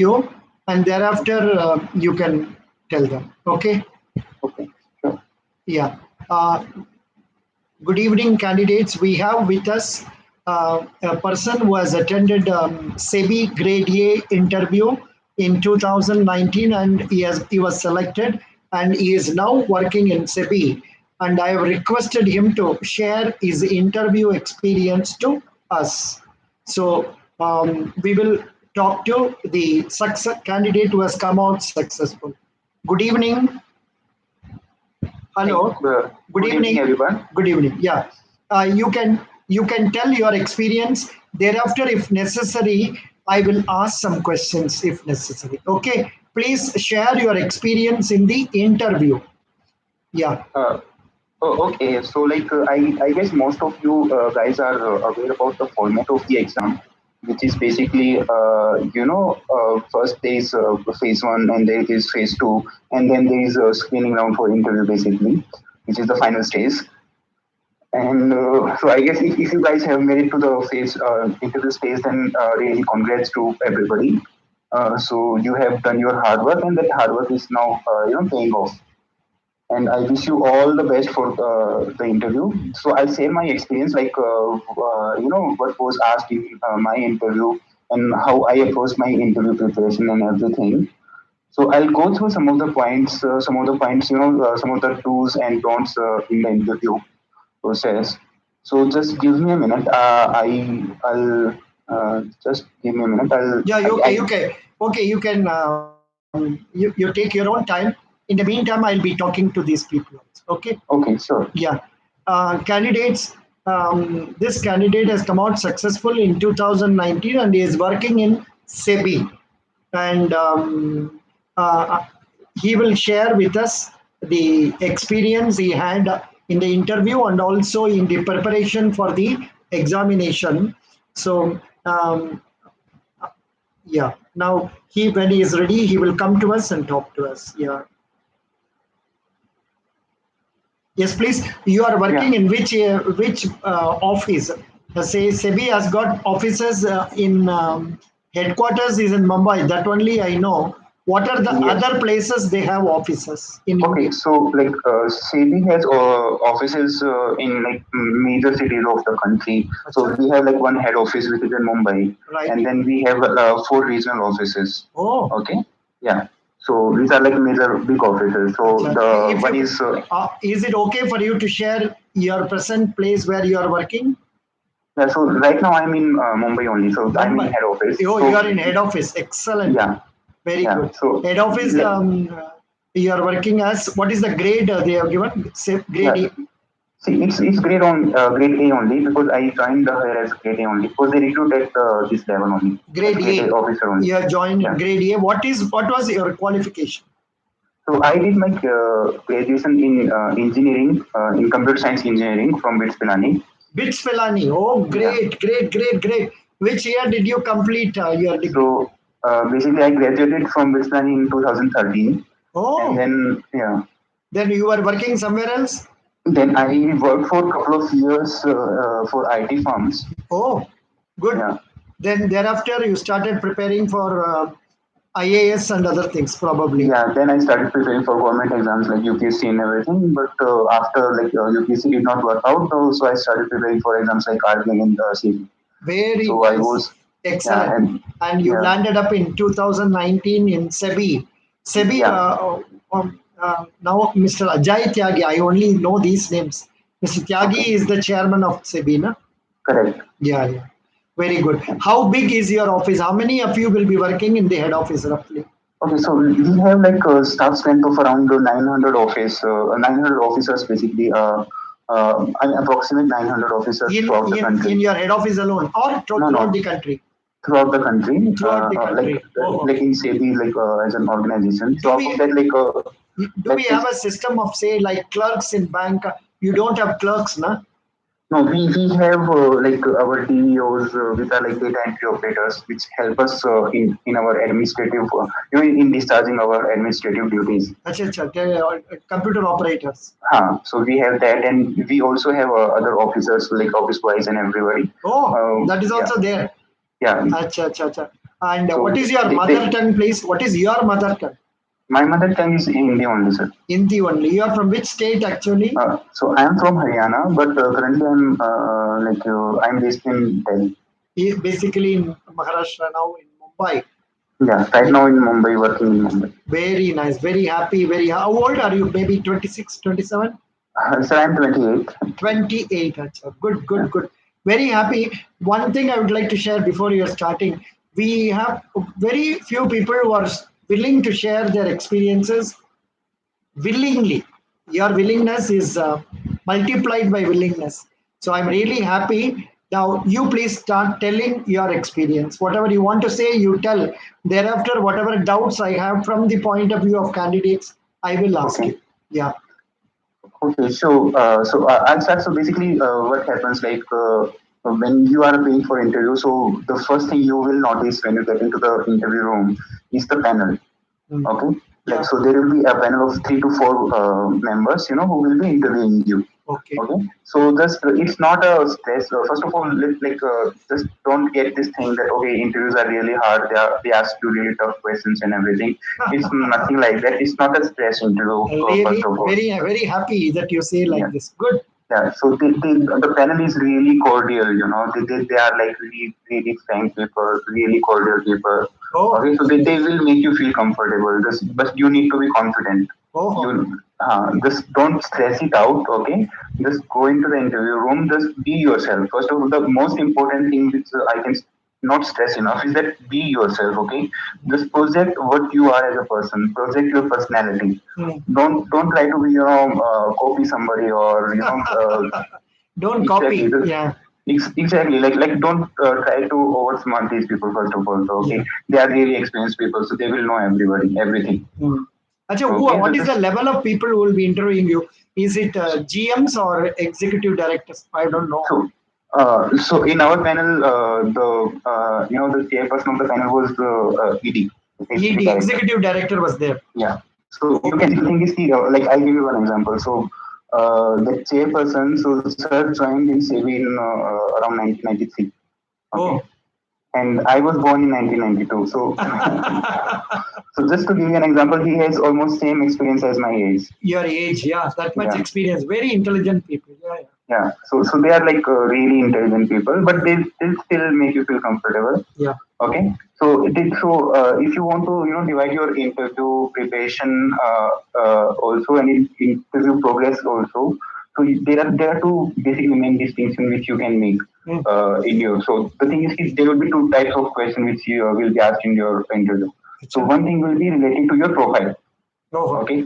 you, and thereafter you can tell them. Okay? Okay. Sure. Yeah. Good evening, candidates. We have with us a person who has attended Sebi Grade A interview in 2019, and he was selected, and he is now working in Sebi. And I have requested him to share his interview experience to us. So we will talk to the success candidate who has come out successful. Good evening. Hey, Hello. Good good evening, evening. everyone. Good evening. Yeah. You can tell your experience. Thereafter, if necessary, I will ask some questions if necessary. Okay. Please share your experience in the interview. Yeah. Uh, okay, so I guess most of you guys are aware about the format of the exam, which is basically, first there is phase one, and there is phase two, and then there is a screening round for interview, basically, which is the final stage. And so I guess if you guys have made it to the phase interview stage, then really congrats to everybody. So you have done your hard work, and that hard work is now paying off. And I wish you all the best for the interview. So I'll share my experience, what was asked in my interview and how I approached my interview preparation and everything. So I'll go through some of the do's and don'ts in the interview process. So just give me a minute. I'll just give me a minute. Yeah. Okay. You can. You take your own time. In the meantime, I'll be talking to these people. Okay. Okay, sure. Yeah. Candidates. This candidate has come out successful in 2019 and is working in Sebi. And he will share with us the experience he had in the interview and also in the preparation for the examination. So, yeah. Now, when he is ready, he will come to us and talk to us. Yeah. Yes, please. You are working Yeah. in which office? Say Sebi has got offices in headquarters is in Mumbai. That only I know. What are the Yes. other places they have offices in Okay, India? so Sebi has offices in like major cities of the country. So Acha? we have like one head office which is in Mumbai, Right. and then we have four regional offices. Oh, Okay, yeah. So these are like major big offices. So acha. the If one you is it okay for you to share your present place where you are working? yeah. So right now I'm in Mumbai only. So I'm in Mumbai. head office. Oh, you are So in head office. Excellent. yeah, Very yeah. good. So Head office, like you are working as, what is the grade they have given? Say grade yeah. E. See, it's grade A only because I joined here as grade A only because they recruit at this level only as Grade grade A A. officer only. You have joined Yeah. grade A. What was your qualification? So I did my graduation in engineering, in computer science engineering from BITS Pilani. BITS Felani. Oh, Yeah. great. Which year did you complete your degree? So basically, I graduated from BITS Pilani in 2013, and Oh, then yeah, then you were working somewhere else? then I worked for a couple of years for IT firms. Oh, good. Yeah. Then thereafter you started preparing for IAS and other things probably. Yeah, then I started preparing for government exams like UPSC and everything. But after like UPSC did not work out, so I started preparing for exams like RBI and CB. Very So I nice. was yeah, Excellent. and And you yeah, landed up in 2019 in Sebi. Sebi, yeah, now Mr. Ajay Tyagi, I only know these names. Mr. Tyagi okay, is the chairman of Sebi, na? correct. Yeah. Very good. How big is your office? How many of you will be working in the head office roughly? Okay, so we have like a staff strength of around 900 officers basically. Approximate 900 officers throughout the country. In your head office alone or No, throughout no, the country? throughout the country. Throughout the country. Oh, Like in SEBI, like as an organization. do So out we of that, do like we have a system of say like clerks in bank? You don't have clerks, na? no, we have like our DEOs, which are like data entry operators, which help us in our administrative, in discharging our administrative duties. Computer operators. So we have that, and we also have other officers like office boys and everybody. Oh, that is Yeah, also there. yeah. Acha. And what So is your mother tongue, please? What is your mother tongue? my mother tongue is Hindi only, sir. Hindi only. You are from which state actually? So I am from Haryana, but currently I'm based in Delhi. He is basically in Maharashtra now, in Mumbai. Yeah, right now in Mumbai, working in Mumbai. Very nice. Very happy. How old are you? Maybe 26, 27? Sir, I'm 28. 28. Achha. Good, Yeah. good, good. Very happy. One thing I would like to share before you're starting. We have very few people who are willing to share their experiences willingly. Your willingness is multiplied by willingness. So I'm really happy. Now, you please start telling your experience. Whatever you want to say, you tell. Thereafter, whatever doubts I have from the point of view of candidates, I will ask Okay. you. Yeah. Okay. I'll start. So basically, what happens when you are paying for interview, so the first thing you will notice when you get into the interview room is the panel. Mm. Okay. Yeah. So there will be a panel of 3 to 4 members, who will be interviewing you. Okay. Okay. So just it's not a stress. First of all, just don't get this thing that okay, interviews are really hard. They ask you really tough questions and everything. It's nothing like that. It's not a stress interview. First Really, of all, very happy that you say like yeah. this. Good. Yeah, so the panel is really cordial, they are like really, really frank people, really cordial people. Oh, Okay, so they will make you feel comfortable. But you need to be confident. oh, Just don't stress it out, okay? Just go into the interview room, just be yourself. First of all, the most important thing which I can not stress enough is that be yourself, okay? Just project what you are as a person, project your personality. mm. Don't try to be copy somebody or Don't exactly copy. Yeah, exactly like don't try to outsmart these people first of all. So okay, yeah. they are really experienced people, so they will know everything. Mm. Acha, Okay, so what is the just level of people who will be interviewing you? Is it GMs or executive directors? I don't know. so in our panel, the chairperson of the panel was the ED, ED, executive director. executive director was there. Yeah. So you Okay. can the thing is like I'll give you one example. So the chairperson, so sir joined in Sebi in around 1993. Okay. Oh. And I was born in 1992. So so just to give you an example, he has almost same experience as my age. Your age, yeah, that much Yeah. experience. Very intelligent people. Yeah, yeah. Yeah. So they are like really intelligent people, but they still make you feel comfortable. Yeah. Okay. If you want to divide your interview preparation also and interview progress also, so there are two basically main distinctions which you can make Mm. in your. So the thing is there will be two types of questions which you will be asked in your interview. So one thing will be related to your profile. Oh, Okay.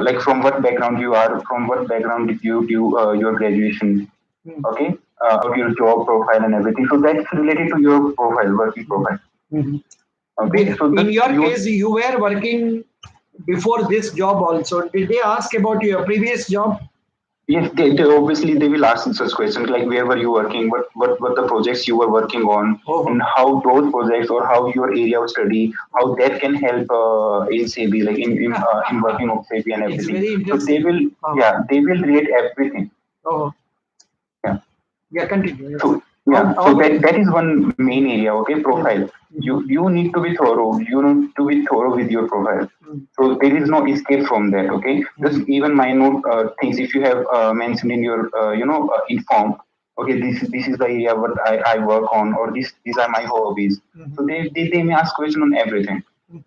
Like from what background you are, from what background did you do your graduation, mm. okay, about your job profile and everything. So that's related to your profile, working profile. Mhm. Okay, so In that your you case, you were working before this job also. Did they ask about your previous job? yes, they obviously they will ask such questions like where were you working, what the projects you were working on, Oh, and how those projects or how your area of study, how that can help in Sebi, like in working of Sebi and it's everything. very So they interesting. will, Oh, yeah, they will rate everything. oh, Yeah. yeah, continue. Yes. So yeah, so How that is one main area. Okay, yeah. profile. Mhm. You need to be thorough. You need to be thorough with your profile. Mm. So there is no escape from that. Okay, just Mm. even minute things. If you have mentioned in your inform. Okay, this is the area what I work on, or these are my hobbies. Mhm. So they may ask question on everything. Mhm.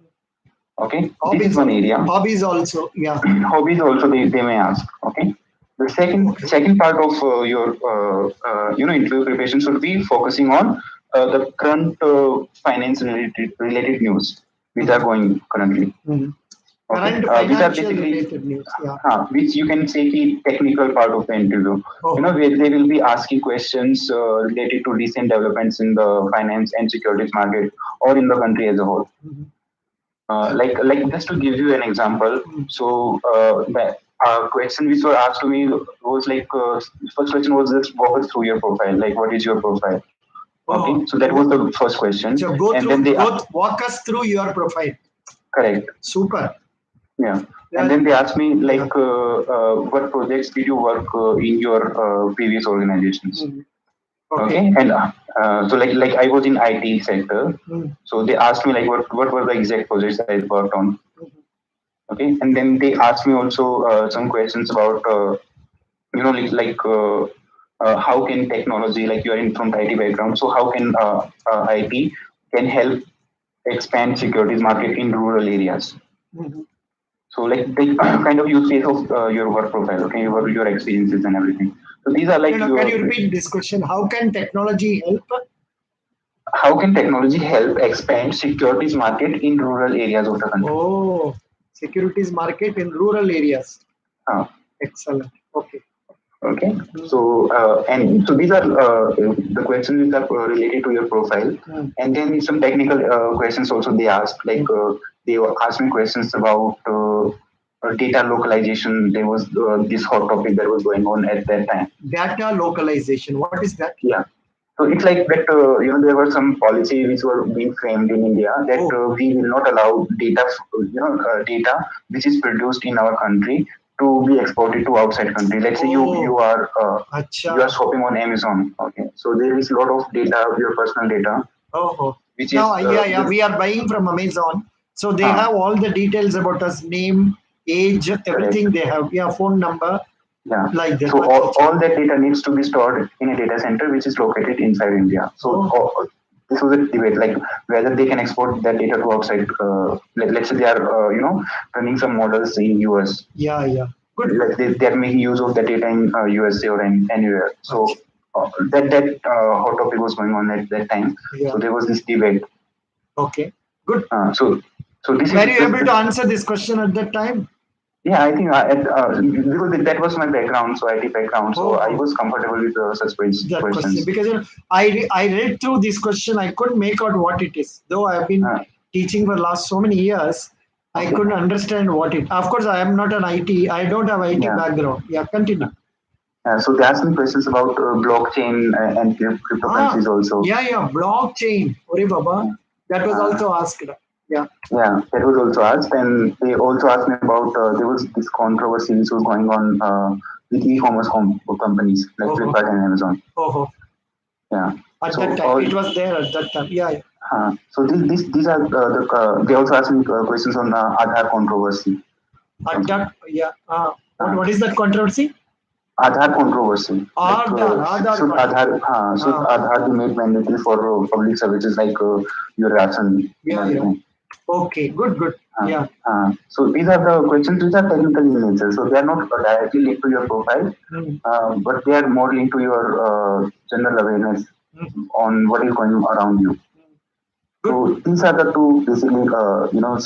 Okay, this is Hobbies, one area. hobbies also. Yeah. Hobbies also they may ask. Okay, the Okay. second part of your interview preparation should be focusing on the current finance related news which are Mhm. going currently. Mhm. Okay, Current these are financial basically related news. Yeah. which you can say the technical part of the interview. Oh. Where they will be asking questions related to recent developments in the finance and securities market or in the country as a whole. Mhm. Like just to give you an example, Mm. so the question which were asked to me was like first question was just walk us through your profile, like what is your profile? Okay, Oh. so that was the first question, So go and then through, they walk us through your profile. correct, Super. yeah, and Yeah. then they asked me Yeah. like what projects did you work in your previous organizations? Mhm. Okay. Okay, and so like I was in IT sector, Mm. so they asked me like what were the exact projects I worked on. Mhm. Okay, and then they asked me also some questions about how can technology, like you are in from IT background, so how can IT can help expand securities market in rural areas. Mhm. So like the kind of use case of your work profile, okay, your experiences and everything. So these are No, like no, can your you repeat this question? How can technology help? how can technology help expand securities market in rural areas of the country? Oh, securities market in rural areas. Uh, Excellent. Okay. okay, Mm. so and so these are the questions which are related to your profile, Mm. and then some technical questions also they ask. Like Mm. they were asking questions about data localization. There was this hot topic that was going on at that time. Data localization. What is that? Yeah. So it's like that, there were some policy which were being framed in India that Oh, we will not allow data which is produced in our country to be exported to outside country. Let's say oh, you are acha. shopping on Amazon. Okay, so there is a lot of data, your personal data, Oh, oh. which is Now, yeah, yeah, we are buying from Amazon. So they uh, have all the details about us, name, age, correct. everything they have. Yeah, phone number, Yeah. like that. So Acha, acha. all that data needs to be stored in a data center which is located inside India. So Oh, this was a debate, like whether they can export that data to outside. Let's say they are, running some models in US. yeah, yeah. Good, good. Like they are making use of the data in USA or anywhere. Acha. So that hot topic was going on at that time. Yeah. So there was this debate. Okay. Good. So this is Were you able to answer this question at that time? yeah, I think because that was my background, so IT background, so I Oh, was comfortable with such that question. questions. Because I read through this question, I couldn't make out what it is. Though I have been Uh, teaching for last so many years, I okay, couldn't understand what it. Of course, I am not an IT. I don't have IT yeah. background. Yeah, continue. So they asked me questions about blockchain and Ah, cryptocurrencies also. yeah, yeah. Blockchain. Ore Baba. That was Uh, also asked. Yeah. yeah, that was also asked, and they also asked me about there was this controversy which was going on with e-commerce companies like Oh, oh, Flipkart and Amazon. oh. Yeah. At that So time, it was there at that time. Yeah, yeah. so these are they also asked me questions on Aadhaar controversy. At Okay. that, yeah. Uh, What is that controversy? Aadhaar controversy, like Aadhaar Aadhaar, controversy. should Aadhaar be made mandatory for public services like your ration and Yeah, yeah. everything? Okay, good, good. Uh, Yeah. so these are the questions which are technical in nature. So they are not directly linked to your profile, Mm. but they are more linked to your general awareness Mhm. on what is going around you. Good. So these are the two basically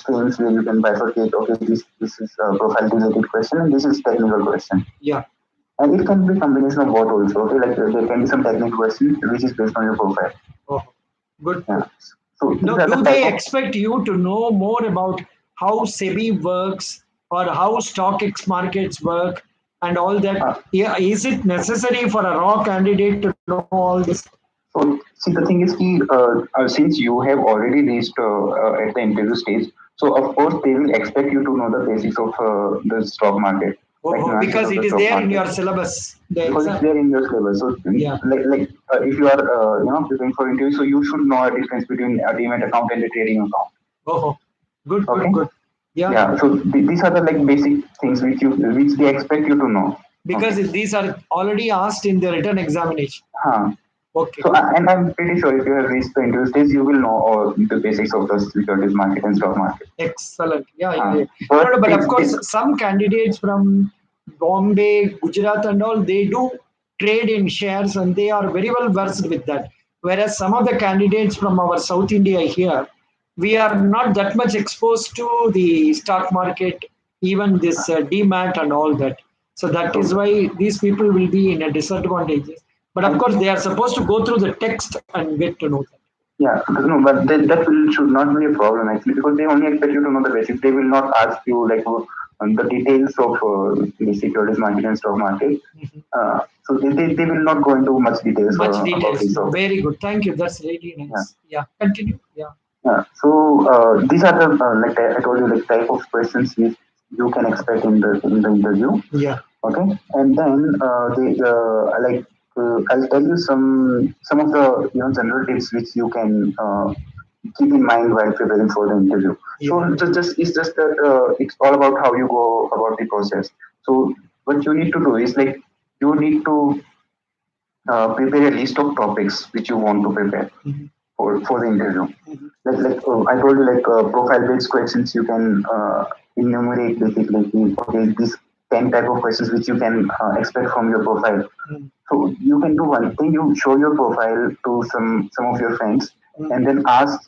streams where you can bifurcate. Okay, this is a profile related question and this is technical question. Yeah. And it can be combination of both also. Okay, like there can be some technical questions which is based on your profile. Oh, good, Yeah. good. So these Now, are the do type they of expect you to know more about how SEBI works or how stock X markets work and all that? uh, Yeah, is it necessary for a raw candidate to know all this? so see the thing is since you have already reached at the interview stage, so of course they will expect you to know the basics of the stock market, like Oh, nuances because of it the is stock there in market, your syllabus, the because it's exam. there in your syllabus. So Yeah. if you are preparing for interview, so you should know a difference between a demat account and a trading account. Oh, good, good, Okay. good. Yeah, Yeah. So these are the like basic things which they expect you to know. because Okay. these are already asked in the written examination. Huh. Okay, So good. and I'm pretty sure if you have reached the interview stage, you will know all the basics of the securities market and stock market. Excellent. Yeah, yeah, yeah. No, But no, but of they course, some candidates from Bombay, Gujarat, and all, they do trade in shares and they are very well versed with that. Whereas some of the candidates from our South India here, we are not that much exposed to the stock market, even this DMAT and all that. So that is so why these people will be in a disadvantage. But of and course, they are supposed to go through the text and get to know that. yeah, no, but that will should not be a problem actually because they only expect you to know the basics. They will not ask you like the details of the securities market and stock market. So they will not go into much details Much about details. this. No, So very good. Thank you. That's really yeah, nice. Yeah. Continue. Yeah. yeah. So these are the like I told you like type of questions which you can expect in the interview. Yeah. Okay, and then they like I'll tell you some of the general tips which you can keep in mind while preparing for the interview. Yeah. So just it's just that it's all about how you go about the process. So what you need to do is like you need to prepare a list of topics which you want to prepare for the interview. I told you, profile based questions you can enumerate basically. Okay, these 10 type of questions which you can expect from your profile. So you can do one thing: you show your profile to some of your friends, and then ask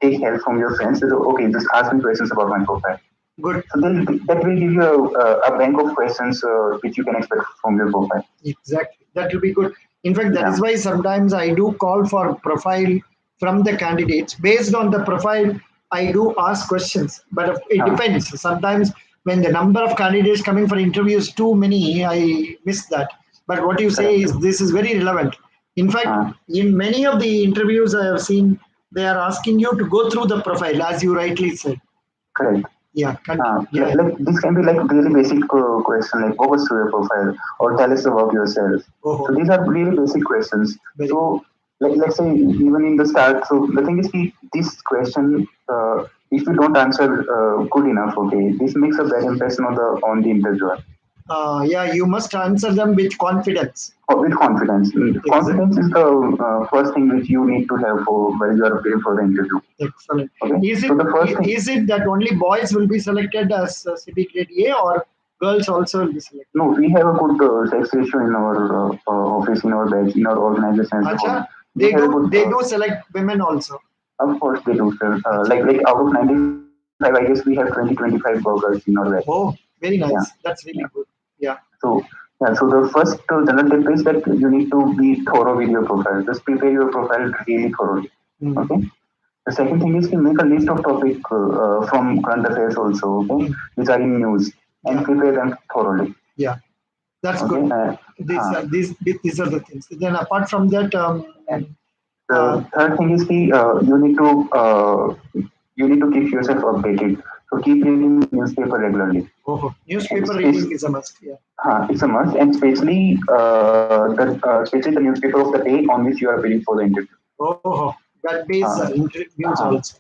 take help from your friends. So, okay, just ask me questions about my profile. Good. So then that will give you a bank of questions which you can expect from your profile. Exactly. That will be good. In fact, that is why sometimes I do call for profile from the candidates. Based on the profile, I do ask questions. But it depends. Sometimes when the number of candidates coming for interviews too many, I miss that. But what you say is this is very relevant. In fact, in many of the interviews I have seen, they are asking you to go through the profile, as you rightly said. Correct. Yeah, this can be like really basic question like what was your profile or tell us about yourself. So these are really basic questions. So let's say even in the start. So the thing is, this question if you don't answer good enough, okay, this makes a bad impression on the interviewer. Yeah, you must answer them with confidence. With confidence. Confidence is the first thing which you need to have for while you are preparing for the interview. Excellent. Okay? Is it that only boys will be selected as Sebi grade A or girls also will be selected? No, we have a good sex ratio in our office, in our batch, in our organization. Achha, they do select women also. Of course they do, sir. Like out of 95, I guess we have 20-25 girls in our batch. Oh, very nice. Yeah. That's really good. Yeah. So the first general tip is that you need to be thorough with your profile. Just prepare your profile really thoroughly. Okay. The second thing is to make a list of topics from current affairs also, okay, which are in news, and prepare them thoroughly. Yeah, that's good. These are the things. Then apart from that, the third thing is you need to keep yourself updated. So keep reading newspaper regularly. Newspaper reading is a must. Yeah. It's a must, and especially the newspaper of the day on which you are waiting for the interview. That base interviews also.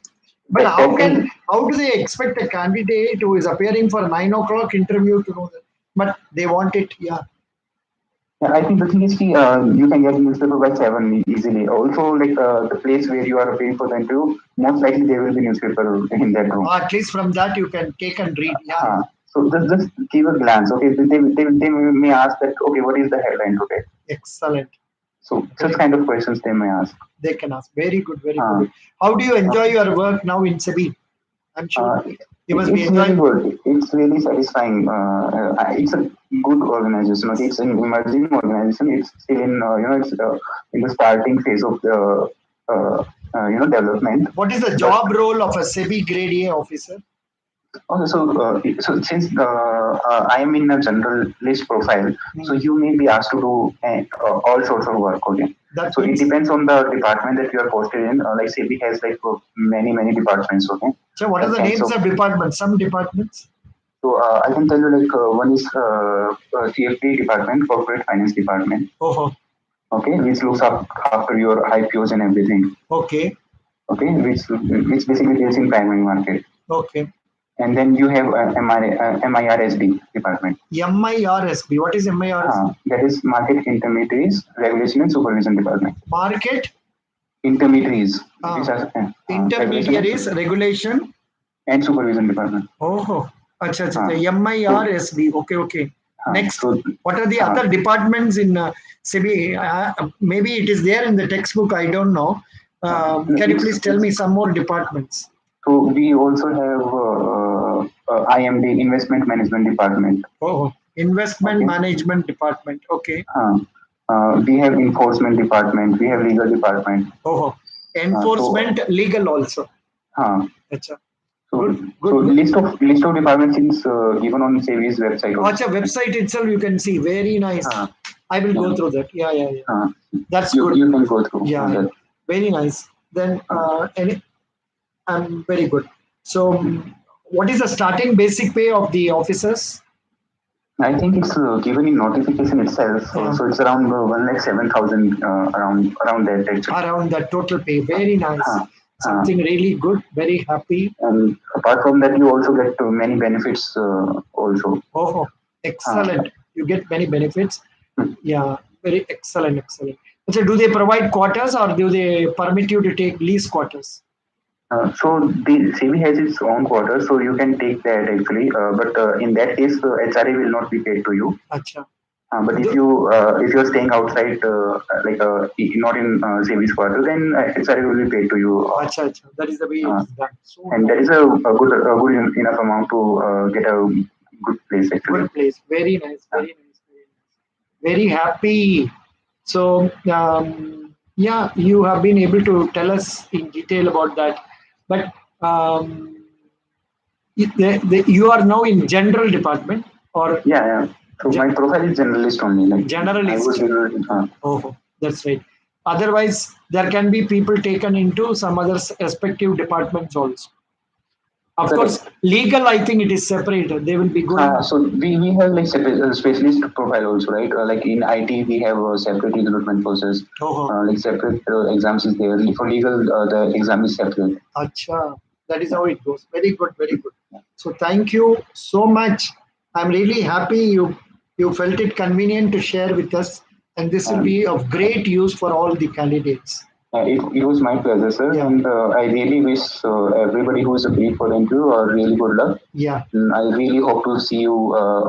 But how do they expect a candidate who is appearing for 9 o'clock interview to know that? But they want it, yeah. Yeah, I think the thing is, you can get newspaper by 7 easily. Also, the place where you are paying for the interview, most likely there will be newspaper in that room. At least from that you can take and read. Yeah. So just give a glance. Okay, they may ask that. Okay, what is the headline today? Excellent. So such kind of questions they may ask. They can ask. Very good, very good. How do you enjoy your work now in Sebi? I'm sure you must be enjoying. Really good. It's really satisfying. It's a good organization. Okay? It's an emerging organization. It's still in it's in the starting phase of the development. What is the job role of a Sebi grade A officer? Okay, so since I am in a generalist profile, so you may be asked to do all sorts of work. Okay, so it depends on the department that you are posted in. Like Sebi has many departments. Okay. So what are the names of departments? Some departments. So I can tell you one is CFD department, corporate finance department. Okay, which looks after your IPOs and everything. Okay, which basically deals in primary market. Okay. And then you have MIRSD department. MIRSD. What is MIRSD? That is Market Intermediaries, Regulation and Supervision Department. Market? Intermediaries. Intermediaries, Regulation? And Supervision Department. MIRSD. Okay. Next, what are the other departments in Sebi? Maybe it is there in the textbook, I don't know. Can you please tell me some more departments? So we also have IMD, Investment Management Department. Investment Management Department. Okay. We have Enforcement Department. We have Legal Department. Enforcement, Legal also. Good. So list of departments is given on Sebi's website. Website itself you can see. Very nice. I will go through that. Yeah. That's good. You can go through. Yeah. Very nice. Then very good. So what is the starting basic pay of the officers? I think it's given in notification itself. So it's around 1,07,000 around that actually. Around the total pay. Very nice. Huh. Something really good. Very happy. And apart from that, you also get many benefits also. Oh, Huh. excellent. You get many benefits. Hmm. Yeah, very excellent, excellent. So do they provide quarters or do they permit you to take lease quarters? So the Sebi has its own quarter, so you can take that actually. But in that case, HRA will not be paid to you. Acha. But if you're staying outside, not in Sebi's quarter, then HRA will be paid to you. Acha, acha. That is the way it Uh, is done. So and that nice. is a good enough amount to get a good place actually. Good place. Very nice. Very nice. Very nice. Very happy. So, yeah, you have been able to tell us in detail about that. But you are now in general department or Yeah. So my profile is generalist only. Like I would generalist? Oh, that's right. Otherwise, there can be people taken into some other respective departments also. Of course, correct. legal, I think it is separated. They will be going. So we have like specialist profile also, right? Like in IT, we have a separate recruitment process. Oh, Like separate exams is there. For legal, the exam is separate. acha. That is how it goes. Very good, very good. So thank you so much. I'm really happy you felt it convenient to share with us, and this will Um, be of great use for all the candidates. it was my pleasure, sir, Yeah, and I really wish everybody who is agreed for the interview really good luck. yeah, I really hope to see you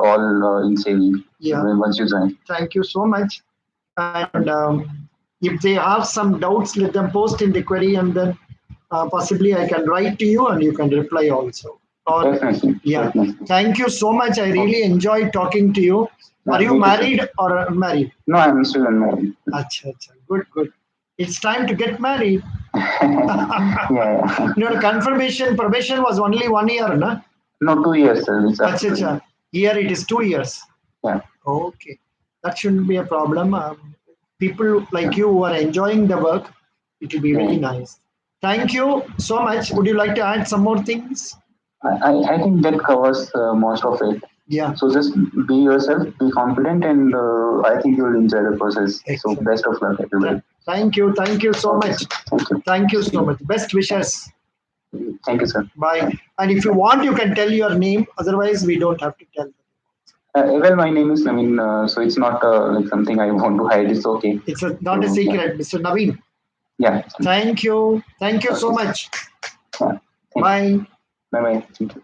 all in Sevi yeah. once you join. Thank you so much. And if they have some doubts, let them post in the query, and then possibly I can write to you and you can reply also. Or Definitely, yeah, definitely. thank you so much. I really enjoyed talking to you. Are you Me too, sir. married or unmarried? No, I'm still unmarried. Acha, acha. Good, good. It's time to get married. Yeah. Confirmation probation was only 1 year, na? No, 2 years, sir. It's up Acha, to acha. Here it is 2 years. yeah. Okay, that shouldn't be a problem. People like you who are enjoying the work, it will be Yeah. very nice. Thank you so much. Would you like to add some more things? I think that covers most of it. Yeah. So just be yourself, be confident, and I think you'll enjoy the process. So Excellent. best of luck, everybody. Thank you. Thank you so Okay, much. sir. Thank you. Thank you so much. Best wishes. Thank you, sir. Bye. And if you want, you can tell your name. Otherwise, we don't have to tell. Well, my name is Naveen, so it's not like something I want to hide. It's okay. It's not a So, yeah. secret, Mr. Naveen. Yeah. Thank you. Thank you so Okay. much. Yeah. Bye. Bye bye. Thank you.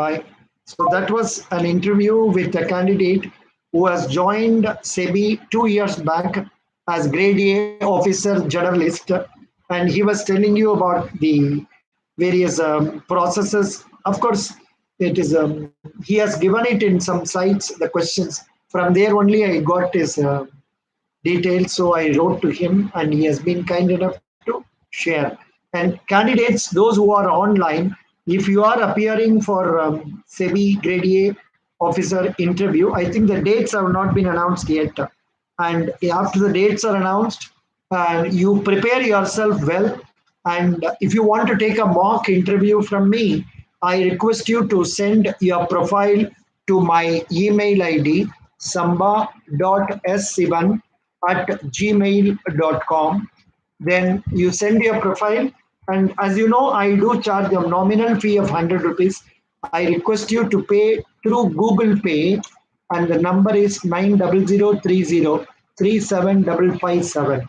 Bye. So that was an interview with a candidate who has joined SEBI 2 years back as grade A officer journalist, and he was telling you about the various processes. Of course, it is he has given it in some sites the questions. From there only I got his details, so I wrote to him, and he has been kind enough to share. And candidates, those who are online, if you are appearing for SEBI Grade A officer interview, I think the dates have not been announced yet. And after the dates are announced, you prepare yourself well. And if you want to take a mock interview from me, I request you to send your profile to my email ID samba.s7@gmail.com. Then you send your profile, and as you know, I do charge a nominal fee of 100 rupees. I request you to pay through Google Pay, and the number is 90030 37557,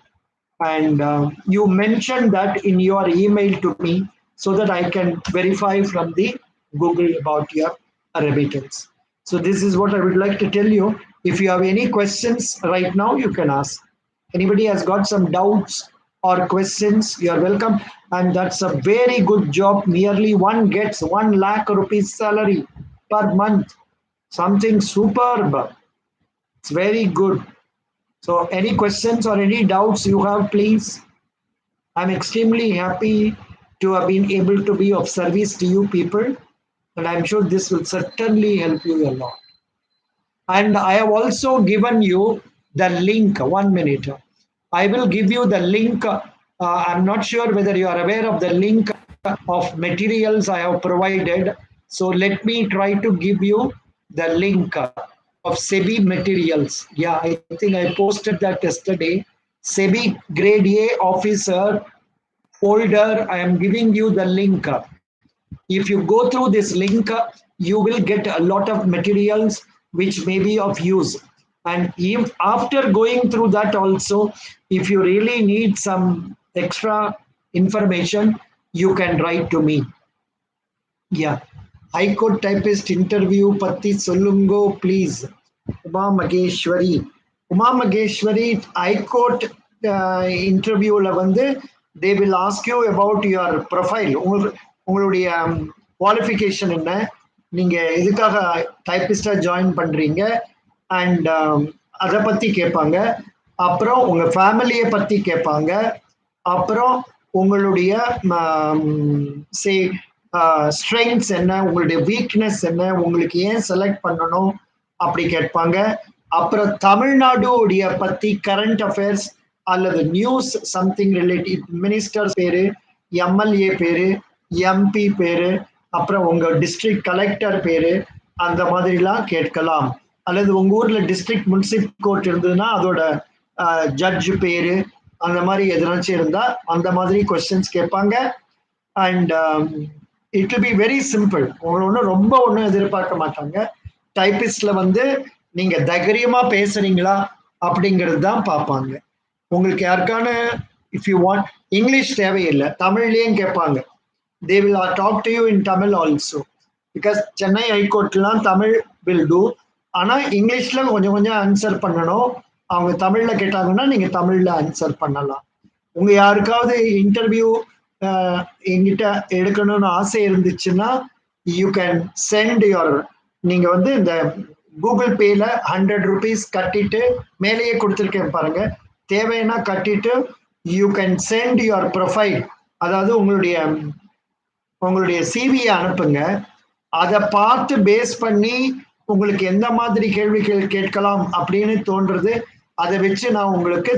and you mention that in your email to me so that I can verify from the Google about your remittance. So this is what I would like to tell you. If you have any questions right now, you can ask. Anybody has got some doubts or questions, you are welcome. And that's a very good job. Nearly one gets 1 lakh rupees salary per month. Something superb. It's very good. So, any questions or any doubts you have, please? I'm extremely happy to have been able to be of service to you people, and I'm sure this will certainly help you a lot. And I have also given you the link. 1 minute. I will give you the link. I'm not sure whether you are aware of the link of materials I have provided. So let me try to give you the link of Sebi materials. Yeah, I think I posted that yesterday. Sebi Grade A officer folder. I am giving you the link. If you go through this link, you will get a lot of materials which may be of use. And if after going through that also, if you really need some extra information, you can write to me. Yeah. High Court typist interview பத்தி சொல்லுங்கோ please. Uma Mageshwari. Uma Mageshwari, High Court interviewல வந்து they will ask you about your profile. உங்களுடைய qualification என்ன, நீங்க எதுக்காக டைபிஸ்டா join பண்றீங்க, and அதை பத்தி கேட்பாங்க. அப்புறம் உங்க ஃபேமிலியை பத்தி கேட்பாங்க. அப்புறம் உங்களுடைய சே ஸ்ட்ரெங்க்ஸ் என்ன, உங்களுடைய வீக்னஸ் என்ன, உங்களுக்கு ஏன் செலக்ட் பண்ணணும் அப்படி கேட்பாங்க. அப்புறம் தமிழ்நாடுடைய பத்தி கரண்ட் அஃபேர்ஸ் அல்லது நியூஸ் சம்திங் ரிலேட்டிவ், மினிஸ்டர் பேரு, எம்எல்ஏ பேரு, எம்பி பேரு, அப்புறம் உங்க டிஸ்ட்ரிக்ட் கலெக்டர் பேரு, அந்த மாதிரிலாம் கேட்கலாம். அல்லது உங்க ஊர்ல டிஸ்ட்ரிக்ட் முனிசிபல் கோர்ட் இருந்ததுன்னா அதோட ஜட்ஜ் பேரு, அந்த மாதிரி எதனாச்சும் இருந்தா அந்த மாதிரி கொஸ்டின்ஸ் கேட்பாங்க. And it will be very simple. உங்களை ஒன்றும் ரொம்ப ஒன்றும் எதிர்பார்க்க மாட்டாங்க. டைபிஸ்ட்ல வந்து நீங்க தைரியமா பேசுறீங்களா அப்படிங்கிறது தான் பார்ப்பாங்க. உங்களுக்கு யாருக்கான இஃப் யூ வாண்ட் இங்கிலீஷ் தேவையில்லை, தமிழ்லயும் கேட்பாங்க. they will talk to you in Tamil also because Chennai High Courtலாம் Tamil will do. ஆனா இங்கிலீஷ்ல கொஞ்சம் கொஞ்சம் ஆன்சர் பண்ணணும். அவங்க தமிழ்ல கேட்டாங்கன்னா நீங்க தமிழ்ல ஆன்சர் பண்ணலாம். உங்க யாருக்காவது இன்டர்வியூ எங்கிட்ட எடுக்கணும்னு ஆசை இருந்துச்சுன்னா யூ கேன் சென்ட் யுவர், நீங்க வந்து இந்த கூகுள் பேல 100 rupees கட்டிட்டு மேலேயே கொடுத்துருக்கேன் பாருங்க, தேவைன்னா கட்டிட்டு you can send your profile, அதாவது உங்களுடைய சிவியை அனுப்புங்க. அதை பார்த்து பேஸ் பண்ணி உங்களுக்கு எந்த மாதிரி கேள்விகள் கேட்கலாம் அப்படின்னு தோன்றது, அதை வச்சு நான் உங்களுக்கு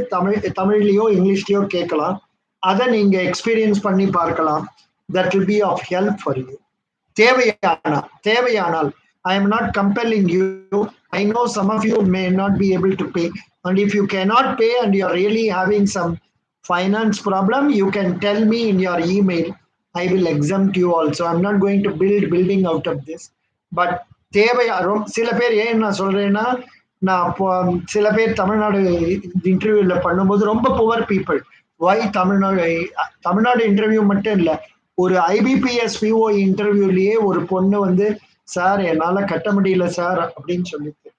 தமிழ்லையோ இங்கிலீஷ்லயோ கேட்கலாம். அதை நீங்க எக்ஸ்பீரியன்ஸ் பண்ணி பார்க்கலாம். That will be of help for you. தேவையானால் I am not compelling you. I know some of you may not be able to pay, and if you cannot pay and you are really having some finance problem, you can tell me in your email. I will exempt you also. I'm not going to building out of this. But சில பேர் ஏன் நான் சொல்றேன்னா, நான் சில பேர் தமிழ்நாடு இன்டர்வியூல பண்ணும்போது ரொம்ப புவர் பீப்புள். வை தமிழ்நாடு இன்டர்வியூ மட்டும் இல்லை, ஒரு ஐபிபிஎஸ் பிஓ இன்டர்வியூலயே ஒரு பொண்ணு வந்து, சார் என்னால கட்ட முடியல சார் அப்படின்னு சொல்லிட்டு,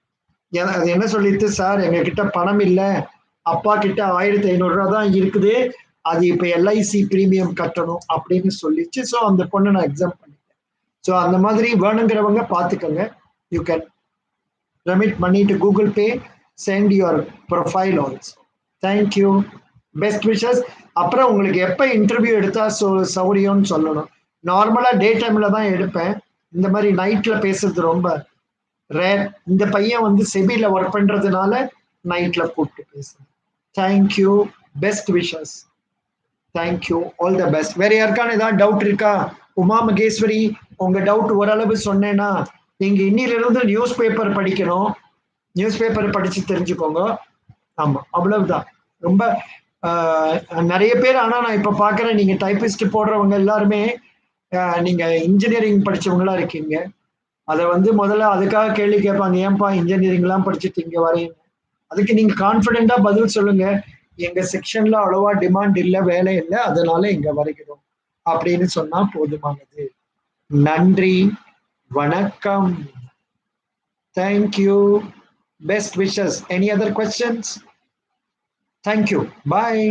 அது என்ன சொல்லிட்டு, சார் எங்க கிட்ட பணம் இல்லை, அப்பா கிட்ட 1500 ரூபா தான் இருக்குது, அது இப்ப எல்ஐசி பிரீமியம் கட்டணும் அப்படின்னு சொல்லிச்சு. ஸோ அந்த பொண்ணை நான் எக்ஸாம் பண்ணிட்டேன். ஸோ அந்த மாதிரி வேணுங்கிறவங்க பார்த்துக்கோங்க. You can remit money to Google Pay, send your profile also. Thank you. Best wishes. அப்புறம் உங்களுக்கு எப்போ இன்டர்வியூ எடுத்தா சௌரியம்னு சொல்லணும். நார்மலா டே டைம்ல தான் எடுப்பேன். இந்த மாதிரி நைட்ல பேசுறது ரொம்ப ரேர். இந்த பையன் வந்து செபில ஒர்க் பண்றதுனால நைட்ல கூப்பிட்டு பேசுறேன். Thank you. Best wishes. Thank you. All the best. வேற யாருக்கான ஏதாவது டவுட் இருக்கா? உமா மகேஸ்வரி, உங்க டவுட் ஓரளவு சொன்னேன்னா, நீங்க இன்னிலிருந்து நியூஸ் பேப்பர் படிக்கணும். நியூஸ் பேப்பர் படிச்சு தெரிஞ்சுக்கோங்க. ஆமா, அவ்வளவுதான். ரொம்ப நிறைய பேர், ஆனா நான் இப்ப பாக்குறேன், நீங்க டைபிஸ்ட் போடுறவங்க எல்லாருமே நீங்க இன்ஜினியரிங் படிச்சவங்களா இருக்கீங்க. அதை வந்து முதல்ல அதுக்காக கேள்வி கேட்பாங்க, ஏன்பா இன்ஜினியரிங் எல்லாம் படிச்சுட்டு இங்க வரீங்க? அதுக்கு நீங்க கான்பிடென்டா பதில் சொல்லுங்க, எங்க செக்ஷன்ல அவ்வளவா டிமாண்ட் இல்லை, வேலை இல்லை, அதனால இங்க வருகிறோம் அப்படின்னு சொன்னா போதுமானது. நன்றி, வணக்கம். Thank you. Best wishes. Any other questions? Thank you. Bye.